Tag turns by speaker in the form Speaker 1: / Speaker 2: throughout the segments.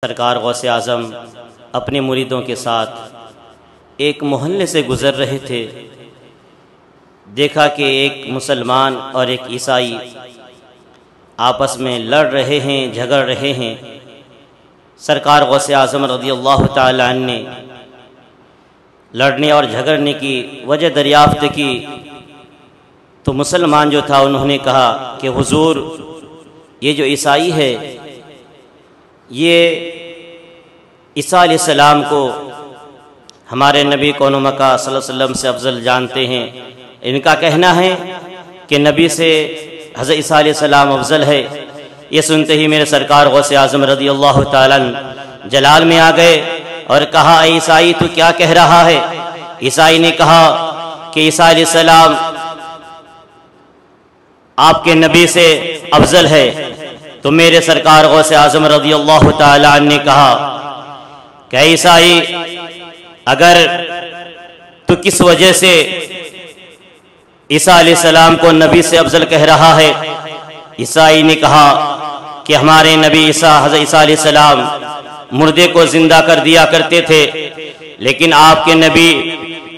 Speaker 1: سرکار غوث اعظم اپنے مریدوں کے ساتھ ایک محلے سے گزر رہے تھے۔ دیکھا کہ ایک مسلمان اور ایک عیسائی آپس میں لڑ رہے ہیں، جھگڑ رہے ہیں۔ سرکار غوث اعظم رضی اللہ تعالی عنہ نے لڑنے اور جھگڑنے کی وجہ دریافت کی تو مسلمان جو تھا انہوں نے کہا کہ حضور، یہ جو عیسائی ہے یہ عیسیٰ علیہ السلام کو ہمارے نبی کون و مکہ صلی اللہ علیہ وسلم سے افضل جانتے ہیں۔ ان کا کہنا ہے کہ نبی سے حضرت عیسیٰ علیہ السلام افضل ہے۔ یہ سنتے ہی میرے سرکار غوث اعظم رضی اللہ تعالیٰ جلال میں آ گئے اور کہا، اے عیسائی تو کیا کہہ رہا ہے؟ عیسائی نے کہا کہ عیسیٰ علیہ السلام آپ کے نبی سے افضل ہے۔ تو میرے سرکار غوث اعظم رضی اللہ تعالیٰ عنہ نے کہا کہ اے عیسائی، اگر تو کس وجہ سے عیسیٰ علیہ السلام کو نبی سے افضل کہہ رہا ہے؟ عیسائی نے کہا کہ ہمارے نبی حضرت عیسیٰ علیہ السلام مردے کو زندہ کر دیا کرتے تھے، لیکن آپ کے نبی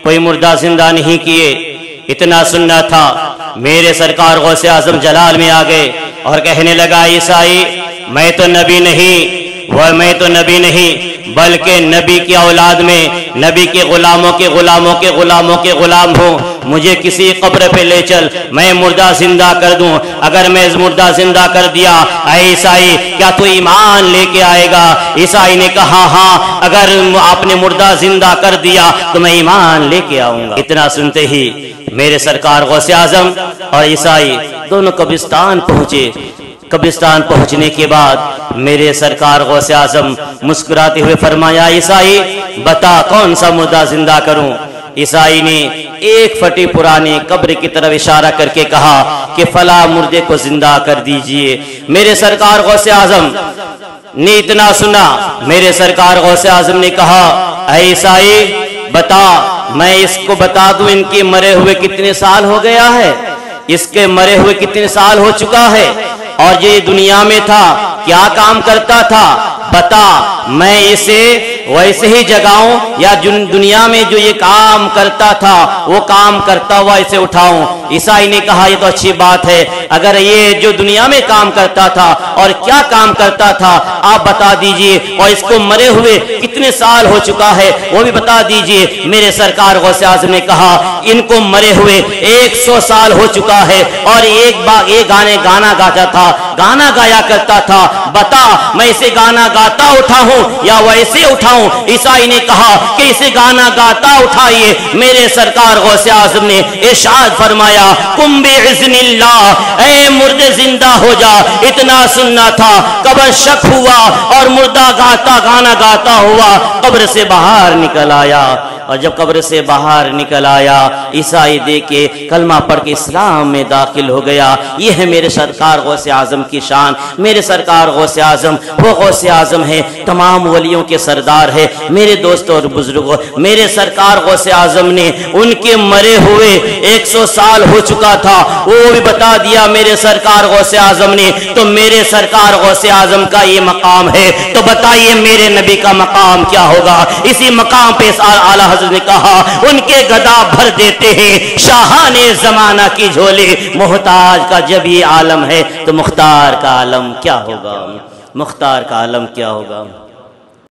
Speaker 1: کوئی مردہ زندہ نہیں کیے۔ اتنا سننا تھا، میرے سرکار غوث اعظم جلال میں آ گئے اور کہنے لگا، عیسائی میں تو نبی نہیں بلکہ نبی کی اولاد میں نبی کے غلاموں کے غلاموں کے غلاموں کے غلام ہوں۔ مجھے کسی قبر پہ لے چل، میں مردہ زندہ کر دوں۔ اگر میں مردہ زندہ کر دیا، اے عیسائی کیا تو ایمان لے کے آئے گا؟ عیسائی نے کہا، ہاں اگر آپ نے مردہ زندہ کر دیا تو میں ایمان لے کے آؤں گا۔ اتنا سنتے ہی میرے سرکار غوث اعظم اور عیسائی دونوں قبرستان پہنچے۔ قبرستان پہنچنے کے بعد میرے سرکار غوث اعظم مسکراتے ہوئے فرمایا، عیسائی بتا کون سا مردہ زندہ کروں؟ عیسائی نے ایک پھٹی پرانی قبر کی طرف اشارہ کر کے کہا کہ فلاں مردے کو زندہ کر دیجئے۔ میرے سرکار غوث اعظم نے اتنا سنا، میرے سرکار غوث اعظم نے کہا، اے عیسائی بتا، میں اس کو بتا دوں ان کے مرے ہوئے کتنے سال ہو گیا ہے؟ اس کے مرے ہوئے کتنے سال ہو چکا ہے؟ اور یہ دنیا میں تھا، کیا کام کرتا تھا؟ بتا، میں اسے ویسے ہی جگاؤں یا دنیا میں جو یہ کام کرتا تھا وہ کام کرتا ہوا اسے اٹھاؤں؟ عیسائی نے کہا، یہ تو اچھی بات ہے، اگر یہ جو دنیا میں کام کرتا تھا اور کیا کام کرتا تھا آپ بتا دیجئے، اور اس کو مرے ہوئے کتنے سال ہو چکا ہے وہ بھی بتا دیجئے۔ میرے سرکار غوث اعظم نے کہا، ان کو مرے ہوئے 100 سال ہو چکا ہے، اور ایک گانا گاتا تھا، گانا گایا کرتا تھا، بتا میں اسے گانا گاتا اٹھاؤں یا ویسے اٹھاؤں؟ عیسائی نے کہا کہ اسے گانا گاتا اٹھائیے۔ میرے سرکار غوث اعظم نے ارشاد فرمایا، قم باذن اللہ، اے مردے زندہ ہو جا۔ اتنا سننا تھا، قبر شک ہوا اور مردہ گانا گاتا ہوا قبر سے باہر نکل آیا۔ اور جب قبر سے باہر نکل آیا، عیسائی دیکھ کے کلمہ پڑھ کے اسلام میں داخل ہو گیا۔ یہ ہے میرے سرکار غوث اعظم کی شان۔ میرے سرکار غوث اعظم وہ غوث اعظم ہے، تمام ولیوں کے سردار ہے۔ میرے دوستوں اور بزرگوں، میرے سرکار غوث اعظم نے ان کے مرے ہوئے 100 سال ہو چکا تھا، وہ بھی بتا دیا میرے سرکار غوث اعظم نے۔ تو میرے سرکار غوث اعظم کا یہ مقام ہے، تو بتائیے میرے نبی کا مقام کیا ہوگا؟ اسی مقام پہ اعلیٰ حضرت نے کہا، ان کے گدا بھر دیتے ہیں شاہان زمانہ کی جھولی، محتاج کا جب یہ عالم ہے تو مختار کا عالم کیا ہوگا؟ مختار کا عالم کیا ہوگا؟